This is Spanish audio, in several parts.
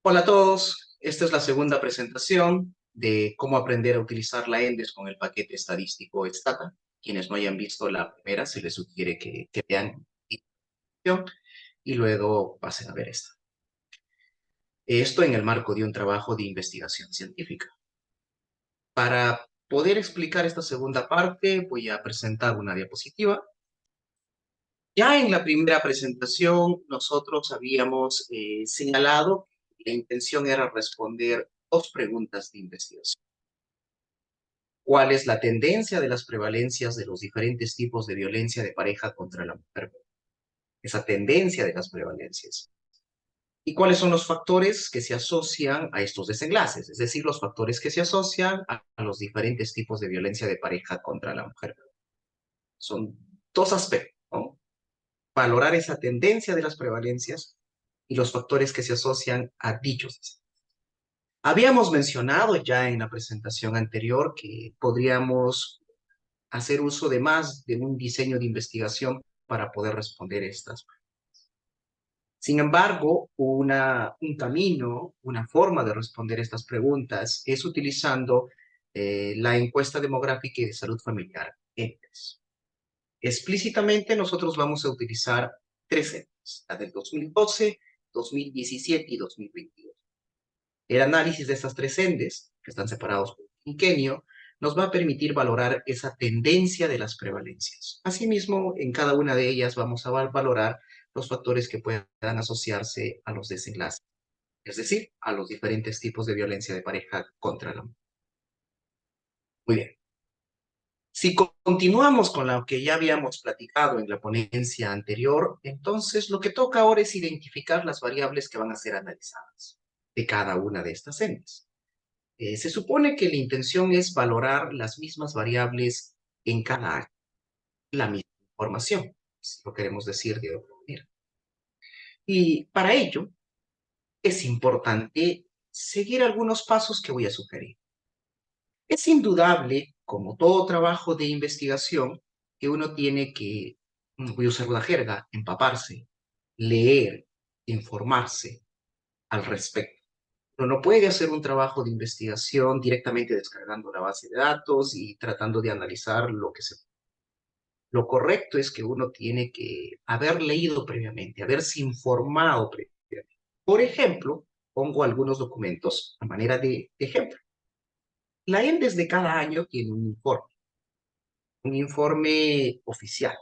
Hola a todos, esta es la segunda presentación de cómo aprender a utilizar la ENDES con el paquete estadístico Stata. Quienes no hayan visto la primera, se les sugiere que vean y luego pasen a ver esta. Esto en el marco de un trabajo de investigación científica. Para poder explicar esta segunda parte, voy a presentar una diapositiva. Ya en la primera presentación, nosotros habíamos señalado que la intención era responder dos preguntas de investigación. ¿Cuál es la tendencia de las prevalencias de los diferentes tipos de violencia de pareja contra la mujer? Esa tendencia de las prevalencias. ¿Y cuáles son los factores que se asocian a estos desenlaces? Es decir, los factores que se asocian a los diferentes tipos de violencia de pareja contra la mujer. Son dos aspectos, ¿no? Valorar esa tendencia de las prevalencias y los factores que se asocian a dichos desenlaces. Habíamos mencionado ya en la presentación anterior que podríamos hacer uso de más de un diseño de investigación para poder responder estas. Sin embargo, un camino, una forma de responder estas preguntas es utilizando la encuesta demográfica y de salud familiar, ENDES. Explícitamente nosotros vamos a utilizar tres ENDES, la del 2012, 2017 y 2022. El análisis de estas tres ENDES, que están separados por un quinquenio, nos va a permitir valorar esa tendencia de las prevalencias. Asimismo, en cada una de ellas vamos a valorar los factores que puedan asociarse a los desenlaces, es decir, a los diferentes tipos de violencia de pareja contra la mujer. Muy bien. Si continuamos con lo que ya habíamos platicado en la ponencia anterior, entonces lo que toca ahora es identificar las variables que van a ser analizadas de cada una de estas entes. Se supone que la intención es valorar las mismas variables en cada año, la misma información, si lo queremos decir de otra manera. Y para ello es importante seguir algunos pasos que voy a sugerir. Es indudable, como todo trabajo de investigación, que uno tiene que, voy a usar una jerga, empaparse, leer, informarse al respecto. Uno no puede hacer un trabajo de investigación directamente descargando la base de datos y tratando de analizar lo que se... Lo correcto es que uno tiene que haber leído previamente, haberse informado previamente. Por ejemplo, pongo algunos documentos a manera de ejemplo. La ENDES de cada año tiene un informe oficial,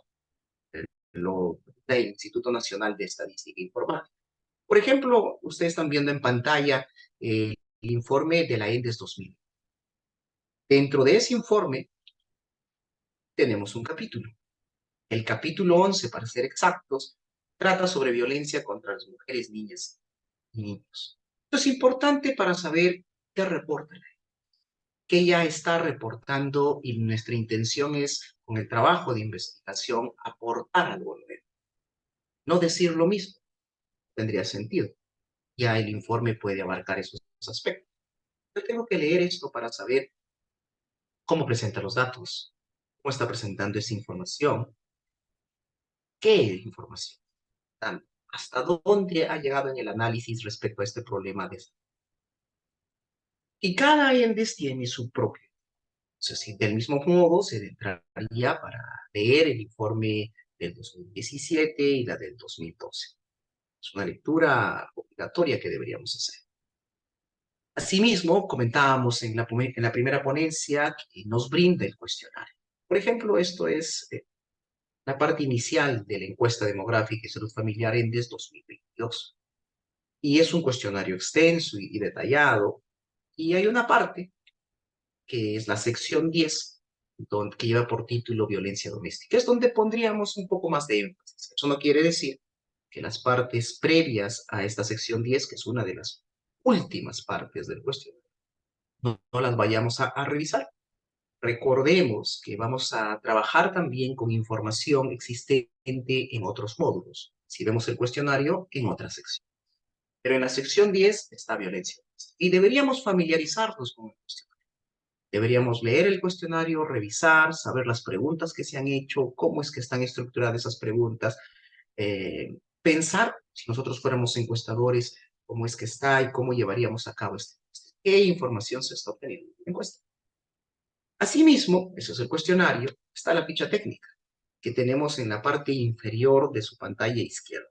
lo del Instituto Nacional de Estadística Informática. Por ejemplo, ustedes están viendo en pantalla el informe de la ENDES 2000. Dentro de ese informe tenemos un capítulo. El capítulo 11, para ser exactos, trata sobre violencia contra las mujeres, niñas y niños. Esto es importante para saber qué reporta, qué ya está reportando, y nuestra intención es, con el trabajo de investigación, aportar algo nuevo. No decir lo mismo, tendría sentido. Ya el informe puede abarcar esos aspectos. Yo tengo que leer esto para saber cómo presenta los datos, cómo está presentando esa información, qué información, hasta dónde ha llegado en el análisis respecto a este problema de... Y cada IENDES tiene su propio. Entonces, del mismo modo, se entraría para leer el informe del 2017 y la del 2012. Es una lectura obligatoria que deberíamos hacer. Asimismo, comentábamos en la primera ponencia que nos brinda el cuestionario. Por ejemplo, esto es la parte inicial de la encuesta demográfica y salud familiar ENDES 2022. Y es un cuestionario extenso y detallado. Y hay una parte que es la sección 10, que lleva por título violencia doméstica. Es donde pondríamos un poco más de énfasis. Eso no quiere decir que las partes previas a esta sección 10, que es una de las últimas partes del cuestionario, no las vayamos a revisar. Recordemos que vamos a trabajar también con información existente en otros módulos. Si vemos el cuestionario, en otra sección. Pero en la sección 10 está violencia. Y deberíamos familiarizarnos con el cuestionario. Deberíamos leer el cuestionario, revisar, saber las preguntas que se han hecho, cómo es que están estructuradas esas preguntas, pensar, si nosotros fuéramos encuestadores, cómo es que está y cómo llevaríamos a cabo esta encuesta. ¿Qué información se está obteniendo en la encuesta? Asimismo, ese es el cuestionario, está la ficha técnica que tenemos en la parte inferior de su pantalla izquierda.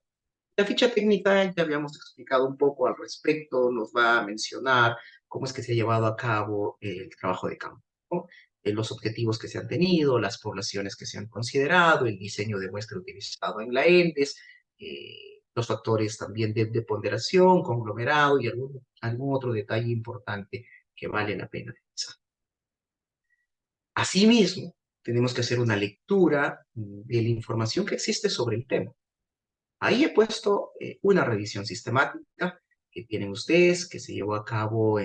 La ficha técnica ya habíamos explicado un poco al respecto, nos va a mencionar cómo es que se ha llevado a cabo el trabajo de campo, ¿no? Los objetivos que se han tenido, las poblaciones que se han considerado, el diseño de muestra utilizado en la ENDES, los factores también de ponderación, conglomerado y algún otro detalle importante que vale la pena revisar. Asimismo, tenemos que hacer una lectura de la información que existe sobre el tema. Ahí he puesto una revisión sistemática que tienen ustedes, que se llevó a cabo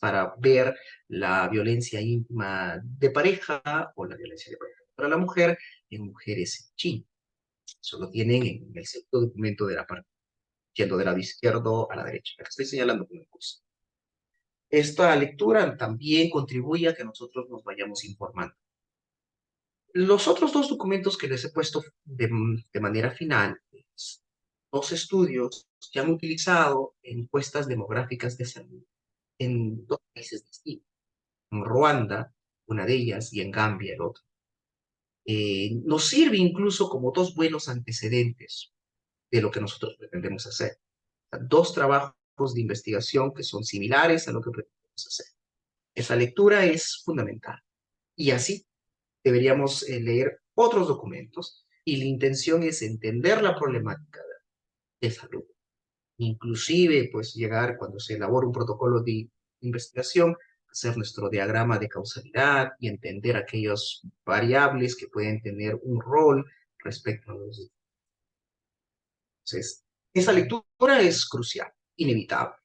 para ver la violencia íntima de pareja o la violencia de pareja para la mujer en mujeres en China. Eso lo tienen en el segundo documento de la parte, yendo del lado izquierdo a la derecha. Acá estoy señalando con el curso. Esta lectura también contribuye a que nosotros nos vayamos informando. Los otros dos documentos que les he puesto de manera final, dos estudios que han utilizado encuestas demográficas de salud en dos países distintos, en Ruanda, una de ellas, y en Gambia, el otro. Nos sirve incluso como dos buenos antecedentes de lo que nosotros pretendemos hacer. Dos trabajos de investigación que son similares a lo que pretendemos hacer. Esa lectura es fundamental. Y así deberíamos leer otros documentos y la intención es entender la problemática de salud. Inclusive, pues llegar cuando se elabora un protocolo de investigación, hacer nuestro diagrama de causalidad y entender aquellas variables que pueden tener un rol respecto a los. Entonces, esa lectura es crucial, inevitable.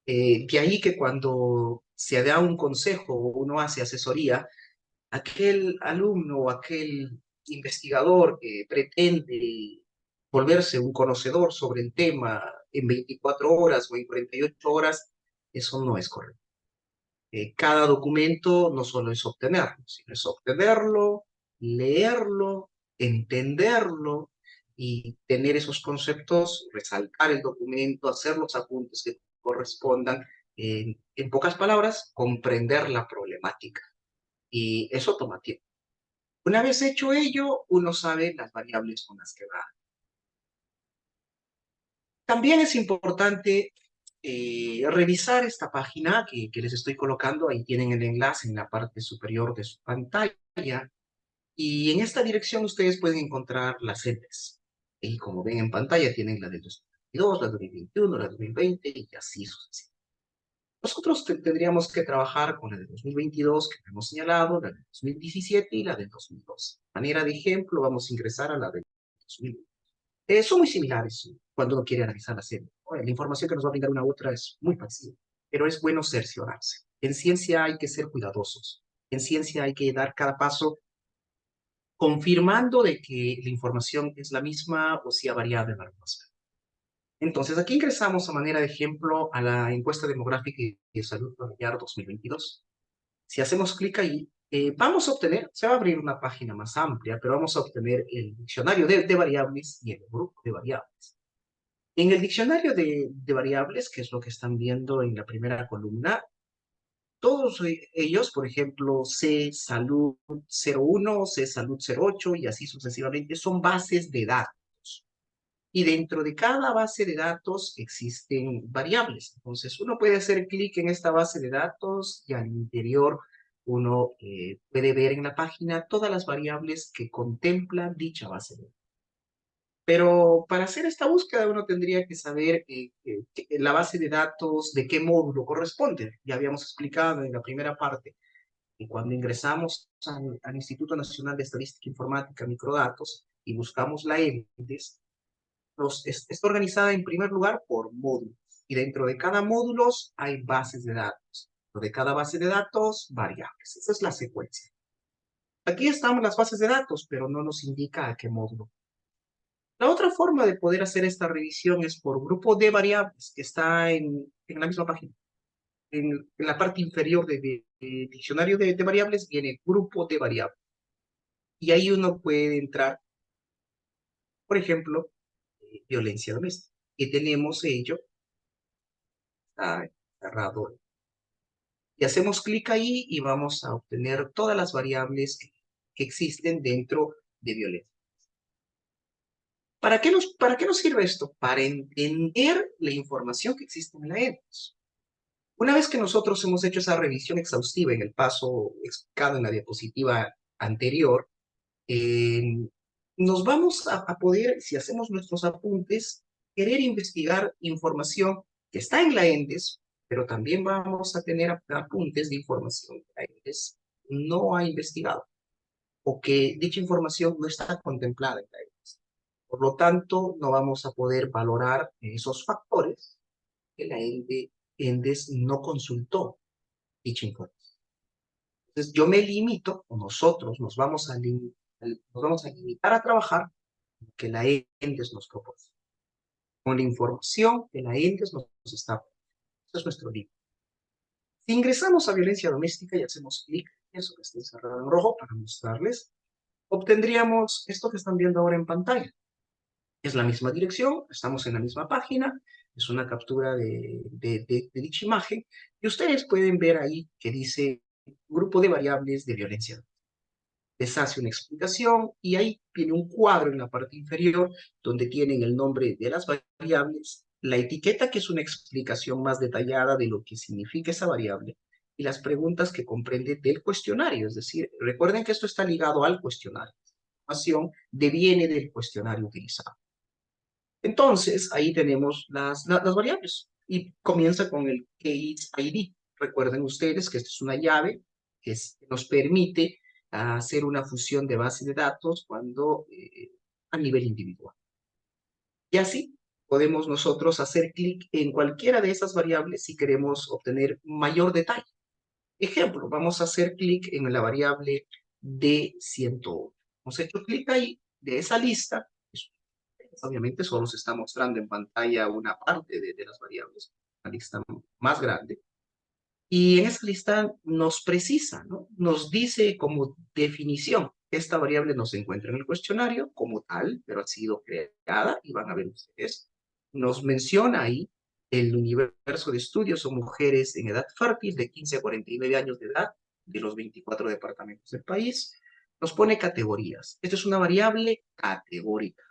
De ahí que cuando se da un consejo o uno hace asesoría, aquel alumno o aquel investigador que pretende volverse un conocedor sobre el tema en 24 horas o en 48 horas, eso no es correcto. Cada documento no solo es obtenerlo, sino es obtenerlo, leerlo, entenderlo y tener esos conceptos, resaltar el documento, hacer los apuntes que correspondan, en pocas palabras, comprender la problemática. Y eso toma tiempo. Una vez hecho ello, uno sabe las variables con las que va. También es importante revisar esta página que les estoy colocando. Ahí tienen el enlace en la parte superior de su pantalla. Y en esta dirección ustedes pueden encontrar las sedes. Y como ven en pantalla, tienen la del 2022, la del 2021, la del 2020 y así sucesivamente. Nosotros tendríamos que trabajar con la de 2022 que hemos señalado, la de 2017 y la del 2012. De manera de ejemplo, vamos a ingresar a la del 2020. Son muy similares cuando uno quiere analizar la serie. La información que nos va a brindar una u otra es muy parecida, pero es bueno cerciorarse. En ciencia hay que ser cuidadosos. En ciencia hay que dar cada paso confirmando de que la información es la misma o si ha variado en algún aspecto. Entonces, aquí ingresamos a manera de ejemplo a la encuesta demográfica y de salud familiar 2022. Si hacemos clic ahí, vamos a obtener, se va a abrir una página más amplia, pero vamos a obtener el diccionario de variables y el grupo de variables. En el diccionario de variables, que es lo que están viendo en la primera columna, todos ellos, por ejemplo, C Salud 01, C Salud 08 y así sucesivamente, son bases de datos. Y dentro de cada base de datos existen variables. Entonces, uno puede hacer clic en esta base de datos y al interior uno puede ver en la página todas las variables que contemplan dicha base de datos. Pero para hacer esta búsqueda uno tendría que saber la base de datos de qué módulo corresponde. Ya habíamos explicado en la primera parte que cuando ingresamos al Instituto Nacional de Estadística Informática Microdatos y buscamos la ENDES, está organizada en primer lugar por módulos. Y dentro de cada módulo hay bases de datos. Dentro de cada base de datos, variables. Esa es la secuencia. Aquí están las bases de datos, pero no nos indica a qué módulo. La otra forma de poder hacer esta revisión es por grupo de variables, que está en la misma página. En la parte inferior de diccionario de variables viene grupo de variables. Y ahí uno puede entrar, por ejemplo, violencia doméstica. que tenemos ello, está cerrado, y hacemos clic ahí y vamos a obtener todas las variables que existen dentro de Violet. ¿Para qué nos sirve esto? Para entender la información que existe en la EDOS. Una vez que nosotros hemos hecho esa revisión exhaustiva en el paso explicado en la diapositiva anterior, eh, nos vamos a poder, si hacemos nuestros apuntes, querer investigar información que está en la ENDES, pero también vamos a tener apuntes de información que la ENDES no ha investigado o que dicha información no está contemplada en la ENDES. Por lo tanto, no vamos a poder valorar esos factores que la ENDES no consultó dicha información. Entonces, yo me limito, o nosotros nos vamos a limitar a trabajar con lo que la ENDES nos proporciona, con la información que la ENDES nos está proporcionando. Eso es nuestro límite. Si ingresamos a violencia doméstica y hacemos clic en eso que está encerrado en rojo para mostrarles, obtendríamos esto que están viendo ahora en pantalla. Es la misma dirección, estamos en la misma página, es una captura de dicha imagen, y ustedes pueden ver ahí que dice grupo de variables de violencia. Les hace una explicación y ahí viene un cuadro en la parte inferior donde tienen el nombre de las variables, la etiqueta que es una explicación más detallada de lo que significa esa variable y las preguntas que comprende del cuestionario. Es decir, recuerden que esto está ligado al cuestionario. La información deviene del cuestionario utilizado. Entonces, ahí tenemos las variables y comienza con el case ID. Recuerden ustedes que esta es una llave que nos permite hacer una fusión de base de datos a nivel individual. Y así podemos nosotros hacer clic en cualquiera de esas variables si queremos obtener mayor detalle. Ejemplo, vamos a hacer clic en la variable D108. Hemos hecho clic ahí de esa lista. Obviamente solo se está mostrando en pantalla una parte de las variables, una lista más grande. Y en esa lista nos precisa, ¿no? Nos dice como definición, esta variable no se encuentra en el cuestionario como tal, pero ha sido creada y van a ver ustedes. Nos menciona ahí el universo de estudios, son mujeres en edad fértil de 15 a 49 años de edad de los 24 departamentos del país. Nos pone categorías. Esta es una variable categórica.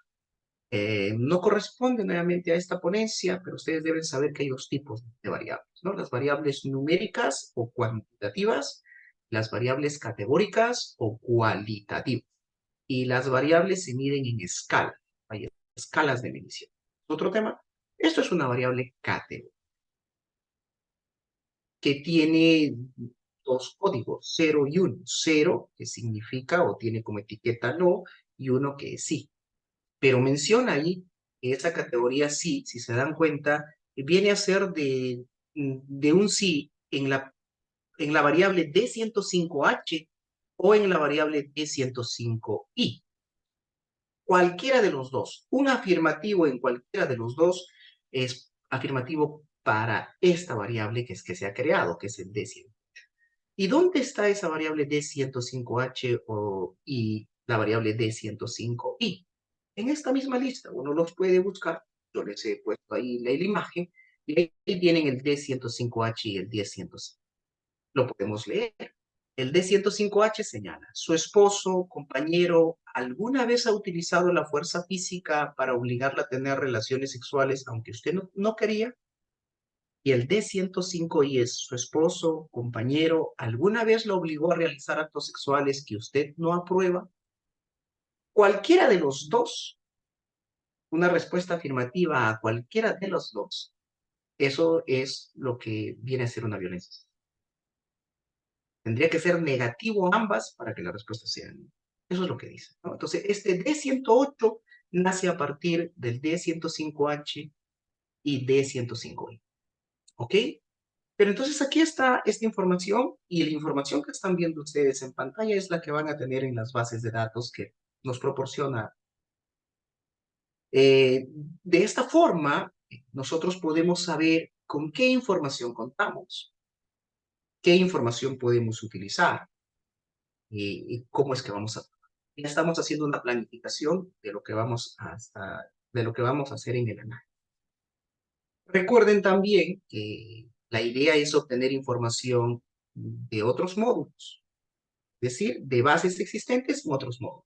No corresponde nuevamente a esta ponencia, pero ustedes deben saber que hay dos tipos de variables, ¿no? Las variables numéricas o cuantitativas, las variables categóricas o cualitativas. Y las variables se miden en escala, hay escalas de medición. Otro tema, esto es una variable categórica que tiene dos códigos, 0 y 1. 0 que significa o tiene como etiqueta no y 1 que es sí. Pero menciona ahí que esa categoría sí, si se dan cuenta, viene a ser de un sí en la variable D105H o en la variable D105I. Cualquiera de los dos, un afirmativo en cualquiera de los dos es afirmativo para esta variable que se ha creado, que es el D100. ¿Y dónde está esa variable D105H y la variable D105I? En esta misma lista, uno los puede buscar. Yo les he puesto ahí la imagen y ahí vienen el D105H y el D105. Lo podemos leer. El D105H señala, su esposo, compañero, ¿alguna vez ha utilizado la fuerza física para obligarla a tener relaciones sexuales aunque usted no quería? Y el D105I es su esposo, compañero, ¿alguna vez lo obligó a realizar actos sexuales que usted no aprueba? Cualquiera de los dos, una respuesta afirmativa a cualquiera de los dos, eso es lo que viene a ser una violencia. Tendría que ser negativo ambas para que la respuesta sea no. Eso es lo que dice, ¿no? Entonces, este D108 nace a partir del D105H y D105I. ¿Ok? Pero entonces aquí está esta información y la información que están viendo ustedes en pantalla es la que van a tener en las bases de datos que nos proporciona. De esta forma, nosotros podemos saber con qué información contamos, qué información podemos utilizar y cómo es que vamos a. Ya estamos haciendo una planificación de lo que vamos a hacer en el análisis. Recuerden también que la idea es obtener información de otros módulos, es decir, de bases existentes en otros módulos.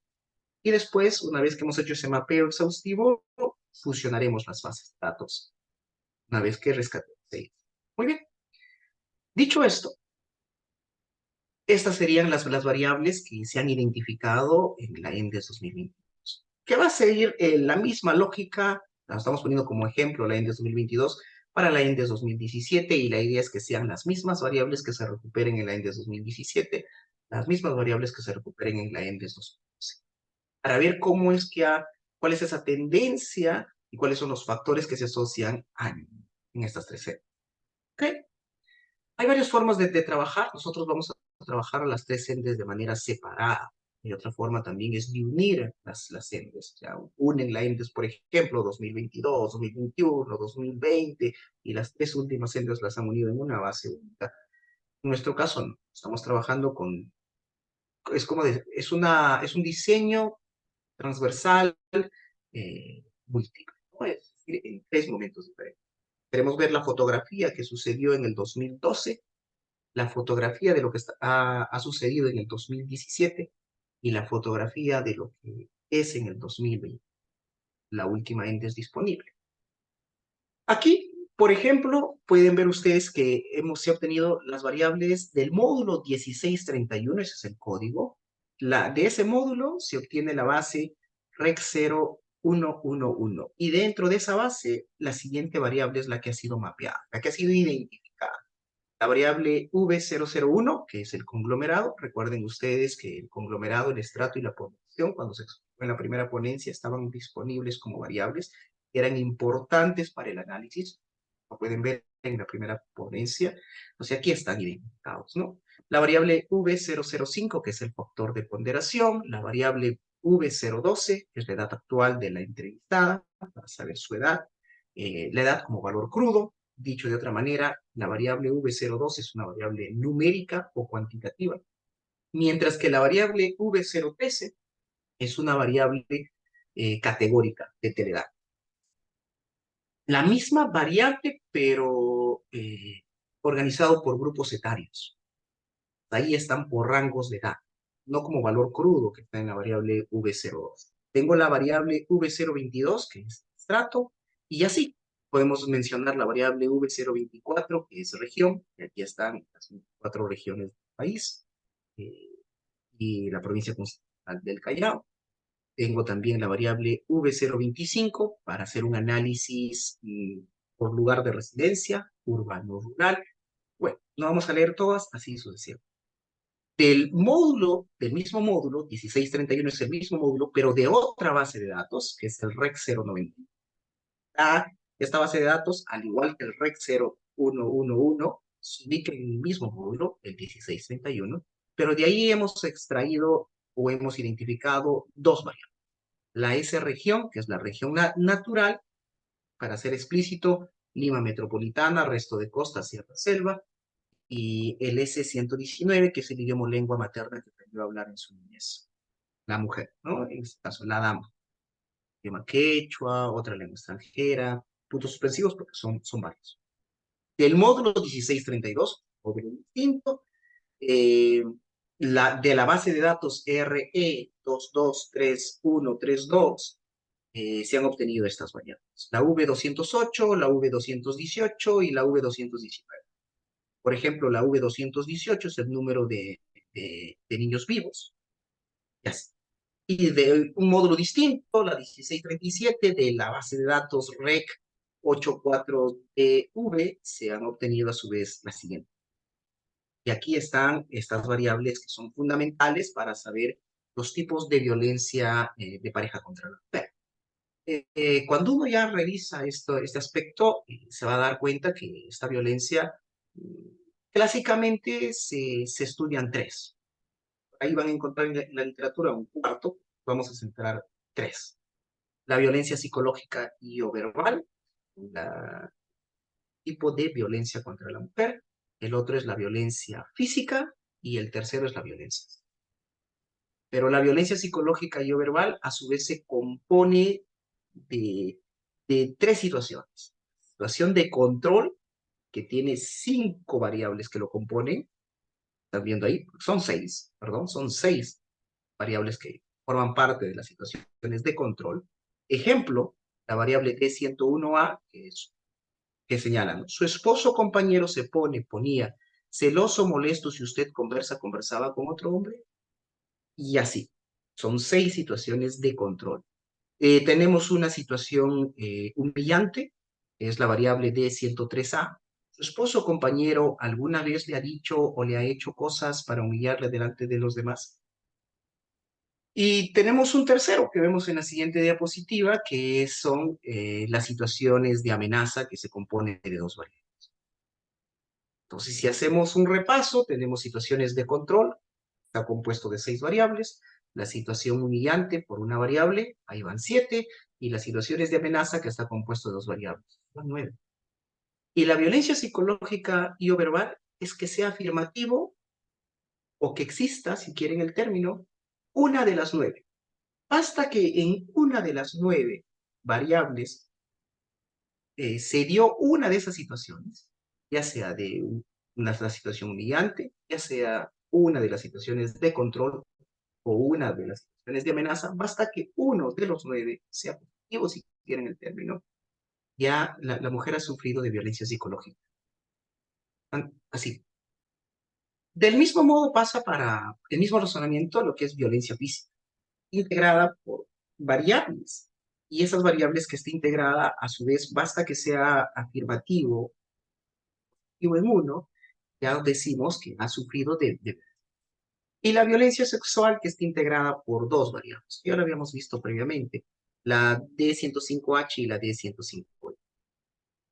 Y después, una vez que hemos hecho ese mapeo exhaustivo, fusionaremos las bases de datos, una vez que rescatemos ellas. Muy bien. Dicho esto, estas serían las variables que se han identificado en la ENDES 2022, que va a seguir la misma lógica, la estamos poniendo como ejemplo la ENDES 2022 para la ENDES 2017, y la idea es que sean las mismas variables que se recuperen en la ENDES 2017, las mismas variables que se recuperen en la ENDES 2012, para ver cuál es esa tendencia y cuáles son los factores que se asocian en estas tres series. ¿Okay? Hay varias formas de trabajar. Nosotros vamos a trabajar a las tres endes de manera separada. Y otra forma también es de unir las endes. O sea, unen la endes, por ejemplo, 2022, 2021, 2020, y las tres últimas endes las han unido en una base única. En nuestro caso, no. Estamos trabajando con, es un diseño transversal múltiple, ¿no? Es decir, en tres momentos diferentes. Queremos ver la fotografía que sucedió en el 2012, la fotografía de lo que ha sucedido en el 2017 y la fotografía de lo que es en el 2020, la última entes disponible. Aquí, por ejemplo, pueden ver ustedes que se han obtenido las variables del módulo 1631, ese es el código. De ese módulo se obtiene la base rec 0111, y dentro de esa base la siguiente variable es la que ha sido mapeada, la que ha sido identificada. La variable V001, que es el conglomerado. Recuerden ustedes que el conglomerado, el estrato y la población, cuando se exploró en la primera ponencia, estaban disponibles como variables, eran importantes para el análisis. Lo pueden ver en la primera ponencia. O sea, aquí están identificados, ¿no? La variable V005, que es el factor de ponderación. La variable V012, que es la edad actual de la entrevistada, para saber su edad. La edad como valor crudo. Dicho de otra manera, la variable V02 es una variable numérica o cuantitativa, mientras que la variable V013 es una variable categórica de edad. La misma variable, pero organizado por grupos etarios. Ahí están por rangos de edad, no como valor crudo que está en la variable V02. Tengo la variable V022, que es estrato, y así. Podemos mencionar la variable V024, que es región, y aquí están las 4 regiones del país, eh, y la provincia constitucional del Callao. Tengo también la variable V025 para hacer un análisis por lugar de residencia, urbano-rural. Bueno, no vamos a leer todas, así sucesivamente. Del mismo módulo, 1631 es el mismo módulo, pero de otra base de datos, que es el REC 090. Esta base de datos, al igual que el REC 0111, se ubica en el mismo módulo, el 1631, pero de ahí hemos extraído o hemos identificado dos variables. La S región, que es la región natural, para ser explícito, Lima metropolitana, resto de costa, sierra, selva, y el S119, que es el idioma lengua materna que aprendió a hablar en su niñez. La mujer, ¿no? En este caso, la dama. Idioma quechua, otra lengua extranjera, puntos suspensivos porque son varios. Del módulo 1632, módulo distinto, eh, de la base de datos RE223132, se han obtenido estas variables. La V208, la V218 y la V219. Por ejemplo, la V218 es el número de niños vivos. Yes. Y de un módulo distinto, la 1637, de la base de datos REC 84DV, se han obtenido a su vez las siguientes. Y aquí están estas variables que son fundamentales para saber los tipos de violencia de pareja contra la mujer. Cuando uno ya revisa este aspecto, se va a dar cuenta que esta violencia clásicamente se estudian tres. Ahí van a encontrar en la literatura un cuarto, vamos a centrar tres. La violencia psicológica y o verbal, el tipo de violencia contra la mujer, el otro es la violencia física y el tercero es la violencia. Pero la violencia psicológica y o verbal a su vez se compone de tres situaciones. situación de control que tiene 5 variables que lo componen. ¿Están viendo ahí? Son 6, perdón, son 6 variables que forman parte de las situaciones de control. Ejemplo, la variable D101A, que señalan, su esposo o compañero ponía celoso, molesto si usted conversaba con otro hombre, y así. Son 6 situaciones de control. Tenemos una situación humillante, que es la variable D103A. ¿Su esposo o compañero alguna vez le ha dicho o le ha hecho cosas para humillarle delante de los demás? Y tenemos un tercero que vemos en la siguiente diapositiva, que son las situaciones de amenaza que se componen de 2 variables. Entonces, si hacemos un repaso, tenemos situaciones de control, está compuesto de 6 variables, la situación humillante por una variable, ahí van 7, y las situaciones de amenaza que está compuesto de 2 variables, van 9. Y la violencia psicológica y o verbal es que sea afirmativo o que exista, si quieren el término, una de las 9. Basta que en una de las 9 variables se dio una de esas situaciones, ya sea de una situación humillante, ya sea una de las situaciones de control o una de las situaciones de amenaza, basta que uno de los 9 sea positivo, si quieren el término, ya la mujer ha sufrido de violencia psicológica. Así. Del mismo modo pasa para el mismo razonamiento lo que es violencia física, integrada por variables. Y esas variables que esté integrada, a su vez, basta que sea afirmativo en uno, ya decimos que ha sufrido de. Y la violencia sexual que está integrada por 2 variables. Ya lo habíamos visto previamente, la D105H y la D105.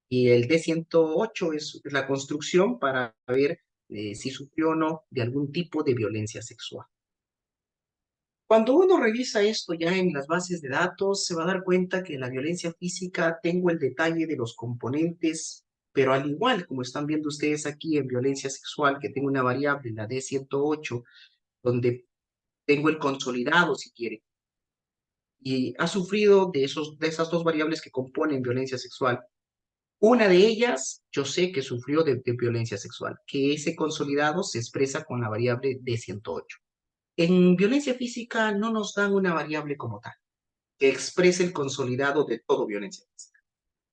Y el D108 es la construcción para ver si sufrió o no de algún tipo de violencia sexual. Cuando uno revisa esto ya en las bases de datos, se va a dar cuenta que en la violencia física tengo el detalle de los componentes, pero al igual como están viendo ustedes aquí en violencia sexual, que tengo una variable, la D108, donde tengo el consolidado, si quiere, y ha sufrido de esas 2 variables que componen violencia sexual. Una de ellas, yo sé que sufrió de violencia sexual, que ese consolidado se expresa con la variable D108. En violencia física no nos dan una variable como tal, que exprese el consolidado de todo violencia física.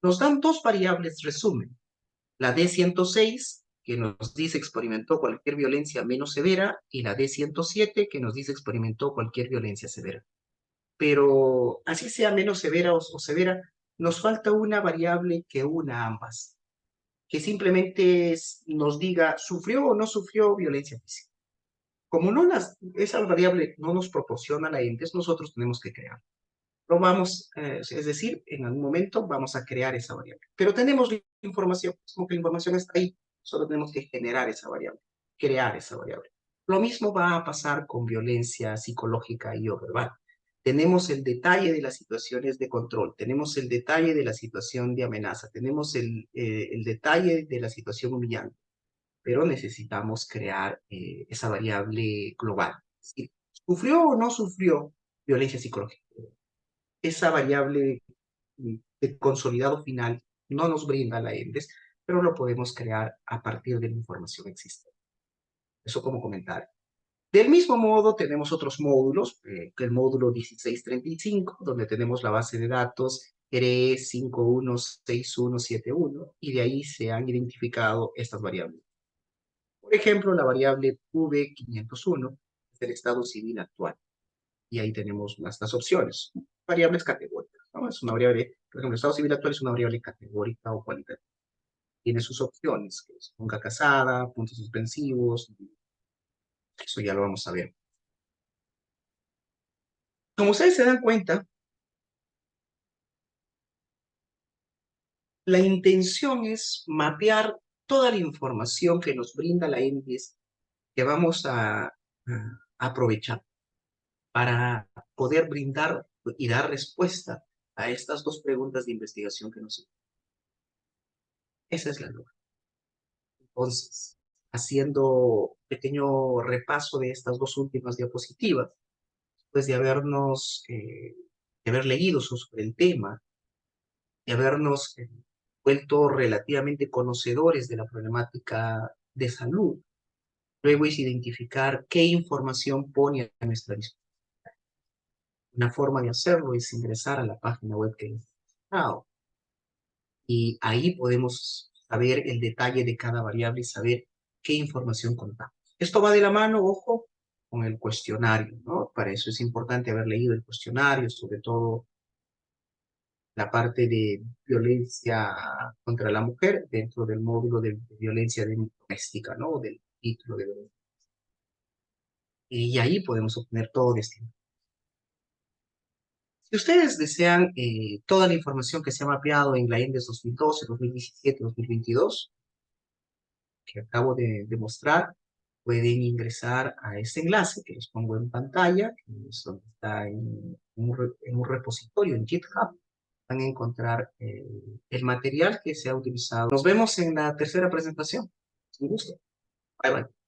Nos dan 2 variables resumen. La D106, que nos dice experimentó cualquier violencia menos severa, y la D107, que nos dice experimentó cualquier violencia severa. Pero así sea menos severa o severa, nos falta una variable que una ambas, que simplemente nos diga sufrió o no sufrió violencia física. Como no esa variable no nos proporciona la entes, nosotros tenemos que crear. Lo vamos, es decir, en algún momento vamos a crear esa variable. Pero tenemos la información, como que la información está ahí, solo tenemos que generar esa variable, crear esa variable. Lo mismo va a pasar con violencia psicológica y o verbal. Tenemos el detalle de las situaciones de control, tenemos el detalle de la situación de amenaza, tenemos el detalle de la situación humillante, pero necesitamos crear esa variable global. Es decir, ¿sufrió o no sufrió violencia psicológica? Esa variable de consolidado final no nos brinda la ENDES, pero lo podemos crear a partir de la información existente. Eso como comentario. Del mismo modo, tenemos otros módulos, que el módulo 1635, donde tenemos la base de datos RE516171, y de ahí se han identificado estas variables. Por ejemplo, la variable V501 es el estado civil actual. Y ahí tenemos estas opciones. Variables categóricas, ¿no? Es una variable, por ejemplo, el estado civil actual es una variable categórica o cualitativa. Tiene sus opciones, que es nunca casada, puntos suspensivos, eso ya lo vamos a ver. Como ustedes se dan cuenta, la intención es mapear toda la información que nos brinda la ENVIES que vamos a aprovechar para poder brindar y dar respuesta a estas 2 preguntas de investigación que nos hacen. Esa es la lógica. Entonces, haciendo pequeño repaso de estas 2 últimas diapositivas, pues de haber leído sobre el tema, de habernos vuelto relativamente conocedores de la problemática de salud. Luego es identificar qué información pone a nuestra disposición. Una forma de hacerlo es ingresar a la página web que hemos mencionado. Y ahí podemos saber el detalle de cada variable y saber qué información contamos. Esto va de la mano, ojo, con el cuestionario, ¿no? Para eso es importante haber leído el cuestionario, sobre todo la parte de violencia contra la mujer dentro del módulo de violencia doméstica, ¿no? Del título de violencia. Y ahí podemos obtener todo esto. Si ustedes desean toda la información que se ha mapeado en la INDES 2012, 2017, 2022, que acabo de mostrar, pueden ingresar a este enlace que les pongo en pantalla, que es donde está en un repositorio en GitHub. Van a encontrar el material que se ha utilizado. Nos vemos en la tercera presentación. Un gusto. Bye, bye.